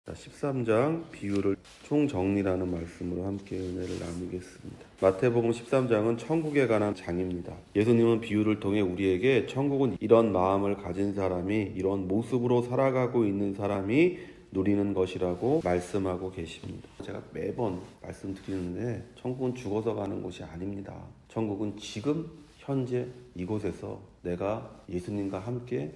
13장 비유를 총정리라는 말씀으로 함께 은혜를 나누겠습니다. 마태복음 13장은 천국에 관한 장입니다. 예수님은 비유를 통해 우리에게 천국은 이런 마음을 가진 사람이, 이런 모습으로 살아가고 있는 사람이 누리는 것이라고 말씀하고 계십니다. 제가 매번 말씀드리는데 천국은 죽어서 가는 곳이 아닙니다. 천국은 지금 현재 이곳에서 내가 예수님과 함께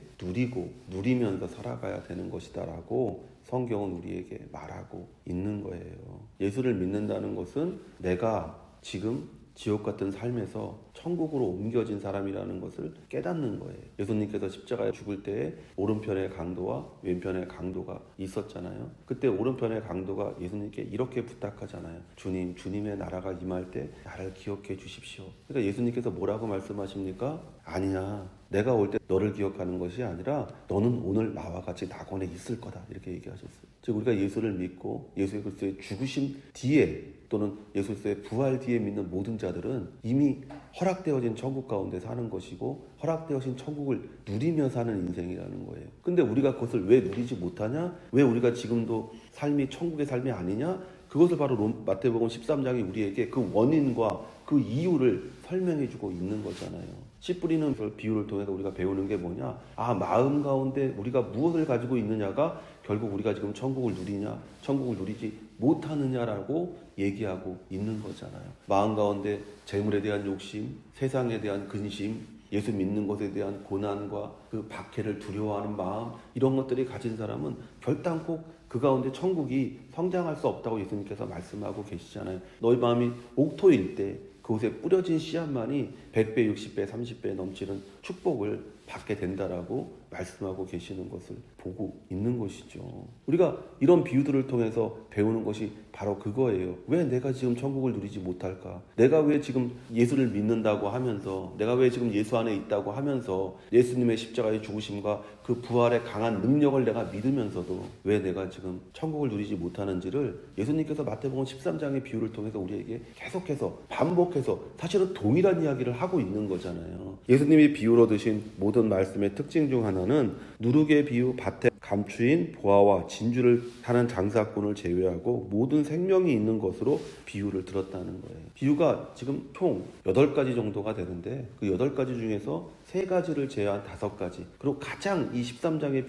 누리면서 살아가야 되는 것이다 라고 성경은 우리에게 말하고 있는 거예요. 예수를 믿는다는 것은 내가 지금 지옥 같은 삶에서 천국으로 옮겨진 사람이라는 것을 깨닫는 거예요. 예수님께서 십자가에 죽을 때에 오른편의 강도와 왼편의 강도가 있었잖아요. 그때 오른편의 강도가 예수님께 이렇게 부탁하잖아요. 주님, 주님의 나라가 임할 때 나를 기억해 주십시오. 그러니까 예수님께서 뭐라고 말씀하십니까? 아니야. 내가 올 때 너를 기억하는 것이 아니라 너는 오늘 나와 같이 낙원에 있을 거다. 이렇게 얘기하셨어요. 즉 우리가 예수를 믿고 예수 그리스도의 죽으심 뒤에 또는 예수 그리스도의 부활 뒤에 믿는 모든 자들은 이미 허락되어진 천국 가운데 사는 것이고 허락되어진 천국을 누리며 사는 인생이라는 거예요. 근데 우리가 그것을 왜 누리지 못하냐? 왜 우리가 지금도 삶이 천국의 삶이 아니냐? 그것을 바로 마태복음 13장이 우리에게 그 원인과 그 이유를 설명해주고 있는 거잖아요. 씨 뿌리는 비유를 통해서 우리가 배우는 게 뭐냐? 마음 가운데 우리가 무엇을 가지고 있느냐가 결국 우리가 지금 천국을 누리냐, 천국을 누리지 못하느냐라고 얘기하고 있는 거잖아요. 마음 가운데 재물에 대한 욕심, 세상에 대한 근심, 예수 믿는 것에 대한 고난과 그 박해를 두려워하는 마음, 이런 것들이 가진 사람은 결단코 그 가운데 천국이 성장할 수 없다고 예수님께서 말씀하고 계시잖아요. 너희 마음이 옥토일 때 그곳에 뿌려진 씨앗만이 100배, 60배, 30배 넘치는 축복을 받게 된다라고 말씀하고 계시는 것을 보고 있는 것이죠. 우리가 이런 비유들을 통해서 배우는 것이 바로 그거예요. 왜 내가 지금 천국을 누리지 못할까? 내가 왜 지금 예수를 믿는다고 하면서, 내가 왜 지금 예수 안에 있다고 하면서 예수님의 십자가의 죽으심과 그 부활의 강한 능력을 내가 믿으면서도 왜 내가 지금 천국을 누리지 못하는지를 예수님께서 마태복음 13장의 비유를 통해서 우리에게 계속해서 반복해서 사실은 동일한 이야기를 하고 있는 거잖아요. 예수님이 비유로 드신 모든 말씀의 특징 중 하나는 누룩의 비유, 밭에 감추인 보아와 진주를 타는 장사꾼을 제외하고 모든 생명이 있는 것으로 비유를 들었다는 거예요. 비유가 지금 총 8가지 정도가 되는데 그 8가지 중에서 3가지를 제외한 5가지, 그리고 가장 이 13장의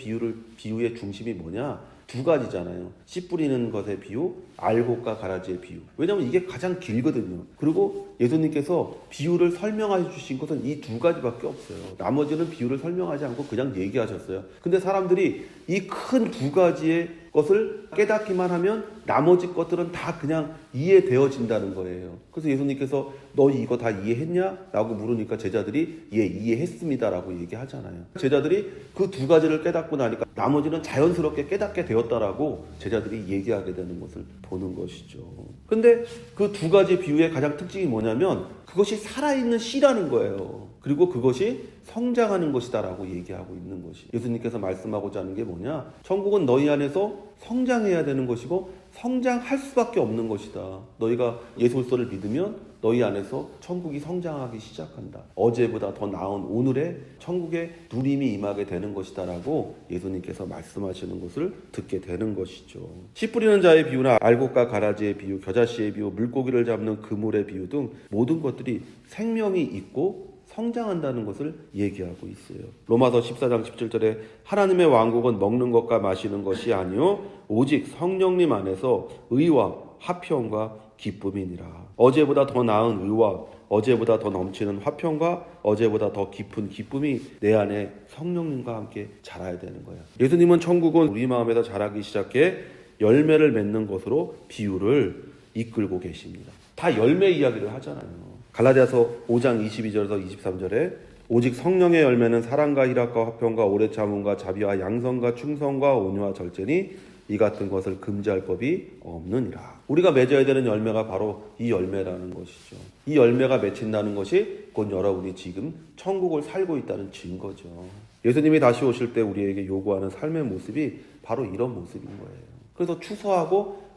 비유의 중심이 뭐냐? 2가지잖아요. 씨 뿌리는 것의 비유, 알곡과 가라지의 비유. 왜냐하면 이게 가장 길거든요. 그리고 예수님께서 비유를 설명해 주신 것은 이 2가지밖에 없어요. 나머지는 비유를 설명하지 않고 그냥 얘기하셨어요. 근데 사람들이 이 큰 2가지의 것을 깨닫기만 하면 나머지 것들은 다 그냥 이해되어진다는 거예요. 그래서 예수님께서 너 이거 다 이해했냐? 라고 물으니까 제자들이 예, 이해했습니다 라고 얘기하잖아요. 제자들이 그 2가지를 깨닫고 나니까 나머지는 자연스럽게 깨닫게 되었다라고 제자들이 얘기하게 되는 것을 보는 것이죠. 근데 그 2가지 비유의 가장 특징이 뭐냐면 그것이 살아있는 씨라는 거예요. 그리고 그것이 성장하는 것이다 라고 얘기하고 있는 것이, 예수님께서 말씀하고자 하는 게 뭐냐? 천국은 너희 안에서 성장해야 되는 것이고 성장할 수밖에 없는 것이다. 너희가 예수 그리스도를 믿으면 너희 안에서 천국이 성장하기 시작한다. 어제보다 더 나은 오늘의 천국의 누림이 임하게 되는 것이다 라고 예수님께서 말씀하시는 것을 듣게 되는 것이죠. 씨 뿌리는 자의 비유나 알곡과 가라지의 비유, 겨자씨의 비유, 물고기를 잡는 그물의 비유 등 모든 것들이 생명이 있고 성장한다는 것을 얘기하고 있어요. 로마서 14장 17절에 하나님의 왕국은 먹는 것과 마시는 것이 아니요 오직 성령님 안에서 의와 화평과 기쁨이니라. 어제보다 더 나은 의와 어제보다 더 넘치는 화평과 어제보다 더 깊은 기쁨이 내 안에 성령님과 함께 자라야 되는 거예요. 예수님은 천국은 우리 마음에서 자라기 시작해 열매를 맺는 것으로 비유를 이끌고 계십니다. 다 열매 이야기를 하잖아요. 갈라디아서 5장 22절에서 23절에 오직 성령의 열매는 사랑과 희락과 화평과 오래 참음과 자비와 양선과 충성과 온유와 절제니 이 같은 것을 금지할 법이 없느니라. 우리가 맺어야 되는 열매가 바로 이 열매라는 것이죠. 이 열매가 맺힌다는 것이 곧 여러분이 지금 천국을 살고 있다는 증거죠. 예수님이 다시 오실 때 우리에게 요구하는 삶의 모습이 바로 이런 모습인 거예요. 그래서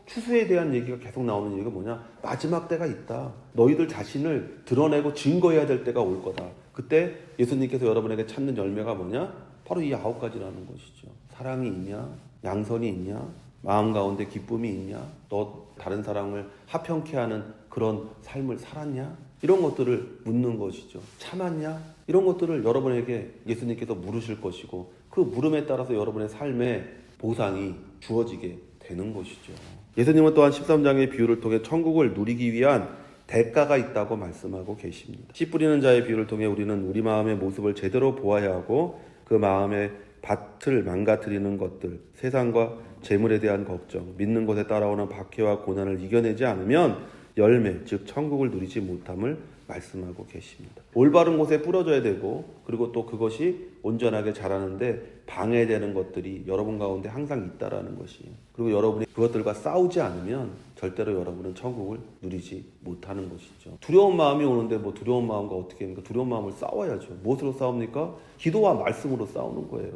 추수에 대한 얘기가 계속 나오는 얘기가 뭐냐? 마지막 때가 있다. 너희들 자신을 드러내고 증거해야 될 때가 올 거다. 그때 예수님께서 여러분에게 찾는 열매가 뭐냐? 바로 이 9가지라는 것이죠. 사랑이 있냐? 양선이 있냐? 마음 가운데 기쁨이 있냐? 너 다른 사람을 하평케 하는 그런 삶을 살았냐? 이런 것들을 묻는 것이죠. 참았냐? 이런 것들을 여러분에게 예수님께서 물으실 것이고 그 물음에 따라서 여러분의 삶에 보상이 주어지게 되는 것이죠. 예수님은 또한 13장의 비유를 통해 천국을 누리기 위한 대가가 있다고 말씀하고 계십니다. 씨 뿌리는 자의 비유를 통해 우리는 우리 마음의 모습을 제대로 보아야 하고 그 마음의 밭을 망가뜨리는 것들, 세상과 재물에 대한 걱정, 믿는 것에 따라오는 박해와 고난을 이겨내지 않으면 열매, 즉 천국을 누리지 못함을 말씀하고 계십니다. 올바른 곳에 뿌려져야 되고 그리고 또 그것이 온전하게 자라는데 방해되는 것들이 여러분 가운데 항상 있다라는 것이에요. 그리고 여러분이 그것들과 싸우지 않으면 절대로 여러분은 천국을 누리지 못하는 것이죠. 두려운 마음이 오는데 뭐 두려운 마음과 어떻게 합니까? 두려운 마음을 싸워야죠. 무엇으로 싸웁니까? 기도와 말씀으로 싸우는 거예요.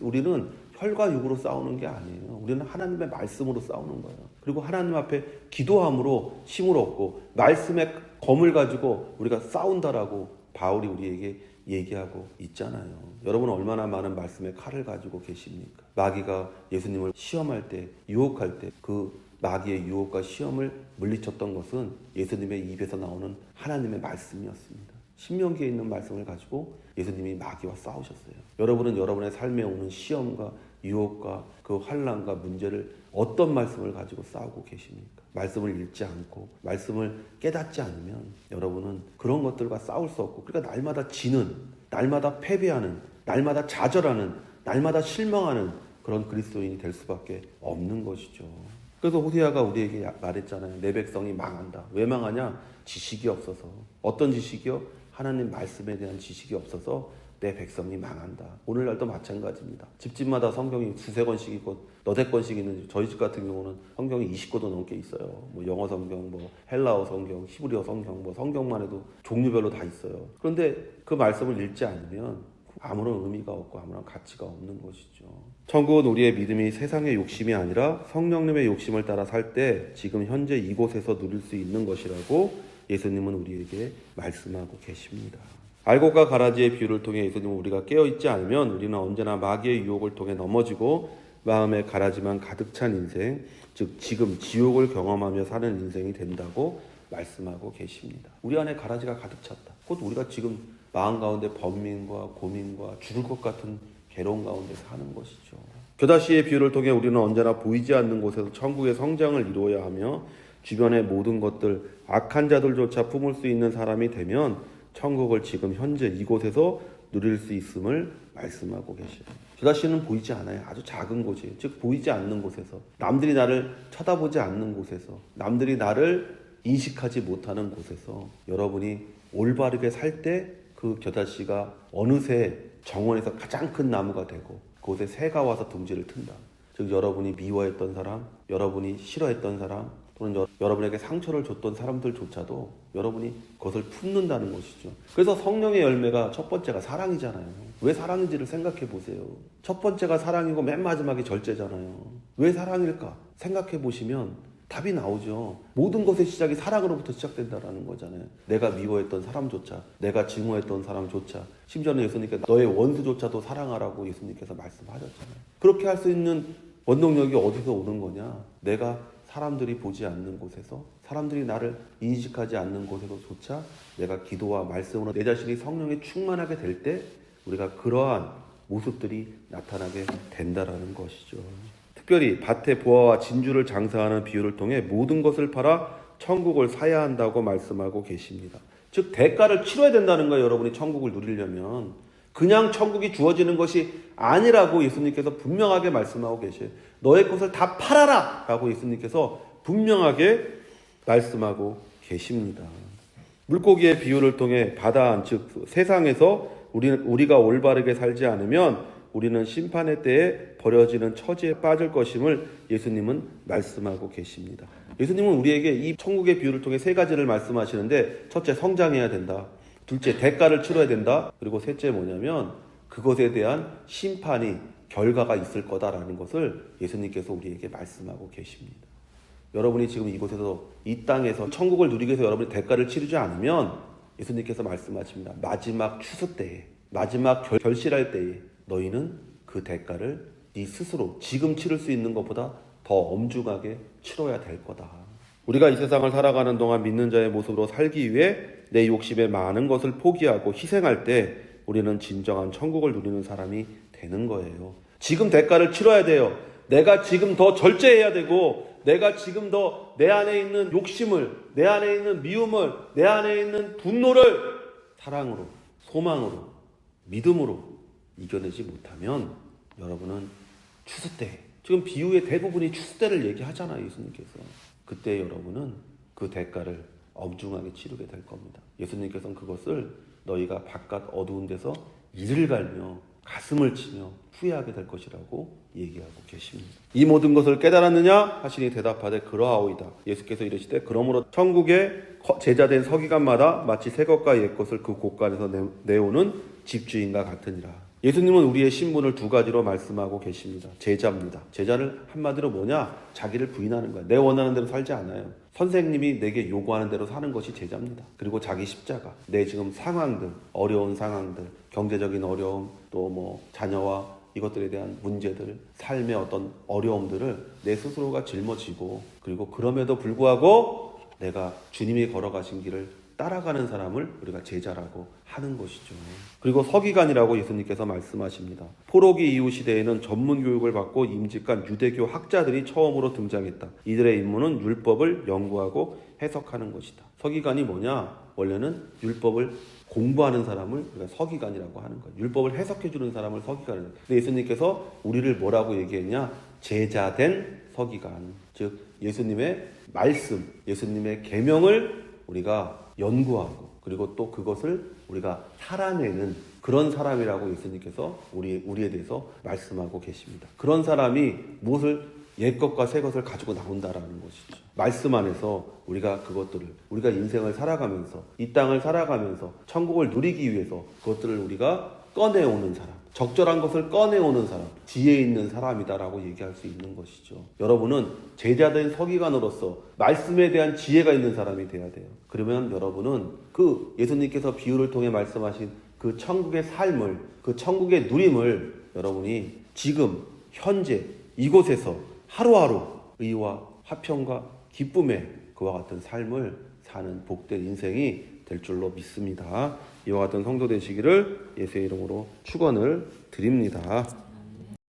우리는 혈과 육으로 싸우는 게 아니에요. 우리는 하나님의 말씀으로 싸우는 거예요. 그리고 하나님 앞에 기도함으로 힘을 얻고 말씀의 검을 가지고 우리가 싸운다라고 바울이 우리에게 얘기하고 있잖아요. 여러분은 얼마나 많은 말씀의 칼을 가지고 계십니까? 마귀가 예수님을 시험할 때, 유혹할 때 그 마귀의 유혹과 시험을 물리쳤던 것은 예수님의 입에서 나오는 하나님의 말씀이었습니다. 신명기에 있는 말씀을 가지고 예수님이 마귀와 싸우셨어요. 여러분은 여러분의 삶에 오는 시험과 유혹과 그 환난과 문제를 어떤 말씀을 가지고 싸우고 계십니까? 말씀을 읽지 않고 말씀을 깨닫지 않으면 여러분은 그런 것들과 싸울 수 없고 그러니까 날마다 지는, 날마다 패배하는, 날마다 좌절하는, 날마다 실망하는 그런 그리스도인이 될 수밖에 없는 것이죠. 그래서 호세아가 우리에게 말했잖아요. 내 백성이 망한다. 왜 망하냐? 지식이 없어서. 어떤 지식이요? 하나님 말씀에 대한 지식이 없어서 내 백성이 망한다. 오늘날도 마찬가지입니다. 집집마다 성경이 두세 권씩 있고 너댓 권씩 있는지 저희 집 같은 경우는 성경이 20권도 넘게 있어요. 뭐 영어 성경, 뭐 헬라어 성경, 히브리어 성경, 뭐 성경만 해도 종류별로 다 있어요. 그런데 그 말씀을 읽지 않으면 아무런 의미가 없고 아무런 가치가 없는 것이죠. 천국은 우리의 믿음이 세상의 욕심이 아니라 성령님의 욕심을 따라 살 때 지금 현재 이곳에서 누릴 수 있는 것이라고 예수님은 우리에게 말씀하고 계십니다. 알곡과 가라지의 비유를 통해 예수님은 우리가 깨어있지 않으면 우리는 언제나 마귀의 유혹을 통해 넘어지고 마음에 가라지만 가득 찬 인생, 즉 지금 지옥을 경험하며 사는 인생이 된다고 말씀하고 계십니다. 우리 안에 가라지가 가득 찼다. 곧 우리가 지금 마음 가운데 번민과 고민과 죽을 것 같은 괴로운 가운데 사는 것이죠. 겨다씨의 비유를 통해 우리는 언제나 보이지 않는 곳에서 천국의 성장을 이루어야 하며 주변의 모든 것들, 악한 자들조차 품을 수 있는 사람이 되면 천국을 지금 현재 이곳에서 누릴 수 있음을 말씀하고 계셔요. 겨다씨는 보이지 않아요. 아주 작은 곳이에요. 즉 보이지 않는 곳에서, 남들이 나를 쳐다보지 않는 곳에서, 남들이 나를 인식하지 못하는 곳에서 여러분이 올바르게 살 때 그 겨다씨가 어느새 정원에서 가장 큰 나무가 되고 그곳에 새가 와서 둥지를 튼다. 즉 여러분이 미워했던 사람, 여러분이 싫어했던 사람, 또는 여러분에게 상처를 줬던 사람들조차도 여러분이 그것을 품는다는 것이죠. 그래서 성령의 열매가 첫 번째가 사랑이잖아요. 왜 사랑인지를 생각해 보세요. 첫 번째가 사랑이고 맨 마지막이 절제잖아요. 왜 사랑일까? 생각해 보시면 답이 나오죠. 모든 것의 시작이 사랑으로부터 시작된다는 거잖아요. 내가 미워했던 사람조차, 내가 증오했던 사람조차, 심지어는 예수님께서 너의 원수조차도 사랑하라고 예수님께서 말씀하셨잖아요. 그렇게 할 수 있는 원동력이 어디서 오는 거냐? 내가 사람들이 보지 않는 곳에서, 사람들이 나를 인식하지 않는 곳에서조차 내가 기도와 말씀으로 내 자신이 성령에 충만하게 될 때 우리가 그러한 모습들이 나타나게 된다라는 것이죠. 특별히 밭에 보아와 진주를 장사하는 비유를 통해 모든 것을 팔아 천국을 사야 한다고 말씀하고 계십니다. 즉 대가를 치러야 된다는 거예요. 여러분이 천국을 누리려면 그냥 천국이 주어지는 것이 아니라고 예수님께서 분명하게 말씀하고 계셔요. 너의 것을 다 팔아라 라고 예수님께서 분명하게 말씀하고 계십니다. 물고기의 비유를 통해 바다안 즉 세상에서 우리가 올바르게 살지 않으면 우리는 심판의 때에 버려지는 처지에 빠질 것임을 예수님은 말씀하고 계십니다. 예수님은 우리에게 이 천국의 비유를 통해 세 가지를 말씀하시는데 첫째 성장해야 된다. 둘째 대가를 치러야 된다. 그리고 셋째 뭐냐면 그것에 대한 심판이 결과가 있을 거다라는 것을 예수님께서 우리에게 말씀하고 계십니다. 여러분이 지금 이곳에서 이 땅에서 천국을 누리기 위해서 여러분이 대가를 치르지 않으면 예수님께서 말씀하십니다. 마지막 추수 때에 마지막 결실할 때에 너희는 그 대가를 네 스스로 지금 치를 수 있는 것보다 더 엄중하게 치러야 될 거다. 우리가 이 세상을 살아가는 동안 믿는 자의 모습으로 살기 위해 내 욕심의 많은 것을 포기하고 희생할 때 우리는 진정한 천국을 누리는 사람이 되는 거예요. 지금 대가를 치러야 돼요. 내가 지금 더 절제해야 되고, 내가 지금 더 내 안에 있는 욕심을, 내 안에 있는 미움을, 내 안에 있는 분노를 사랑으로, 소망으로, 믿음으로 이겨내지 못하면 여러분은 추수 때, 지금 비유의 대부분이 추수 때를 얘기하잖아요, 예수님께서. 그때 여러분은 그 대가를 엄중하게 치르게 될 겁니다. 예수님께서는 그것을 너희가 바깥 어두운 데서 이를 갈며 가슴을 치며 후회하게 될 것이라고 얘기하고 계십니다. 이 모든 것을 깨달았느냐 하시니 대답하되 그러하오이다. 예수께서 이르시되 그러므로 천국에 제자된 서기관마다 마치 새 것과 옛 것을 그 곳간에서 내오는 집주인과 같으니라. 예수님은 우리의 신분을 두 가지로 말씀하고 계십니다. 제자입니다. 제자를 한마디로 뭐냐? 자기를 부인하는 거야. 내 원하는 대로 살지 않아요. 선생님이 내게 요구하는 대로 사는 것이 제자입니다. 그리고 자기 십자가, 내 지금 상황들, 어려운 상황들, 경제적인 어려움, 또 뭐 자녀와 이것들에 대한 문제들, 삶의 어떤 어려움들을 내 스스로가 짊어지고, 그리고 그럼에도 불구하고 내가 주님이 걸어가신 길을 따라가는 사람을 우리가 제자라고 하는 것이죠. 그리고 서기관이라고 예수님께서 말씀하십니다. 포로기 이후 시대에는 전문 교육을 받고 임직한 유대교 학자들이 처음으로 등장했다. 이들의 임무는 율법을 연구하고 해석하는 것이다. 서기관이 뭐냐? 원래는 율법을 공부하는 사람을 우리가 서기관이라고 하는 거예요. 율법을 해석해주는 사람을 서기관이라고. 근데 예수님께서 우리를 뭐라고 얘기했냐? 제자된 서기관. 즉 예수님의 말씀, 예수님의 계명을 우리가 연구하고, 그리고 또 그것을 우리가 살아내는 그런 사람이라고 예수님께서 우리에 대해서 말씀하고 계십니다. 그런 사람이 무엇을 옛 것과 새 것을 가지고 나온다라는 것이죠. 말씀 안에서 우리가 그것들을, 우리가 인생을 살아가면서, 이 땅을 살아가면서 천국을 누리기 위해서 그것들을 우리가 꺼내오는 사람, 적절한 것을 꺼내오는 사람, 지혜 있는 사람이다라고 얘기할 수 있는 것이죠. 여러분은 제자된 서기관으로서 말씀에 대한 지혜가 있는 사람이 돼야 돼요. 그러면 여러분은 그 예수님께서 비유를 통해 말씀하신 그 천국의 삶을, 그 천국의 누림을 여러분이 지금 현재 이곳에서 하루하루 의와 화평과 기쁨의 그와 같은 삶을 사는 복된 인생이 될 줄로 믿습니다. 이와 같은 성도 되시기를 예수의 이름으로 축원을 드립니다.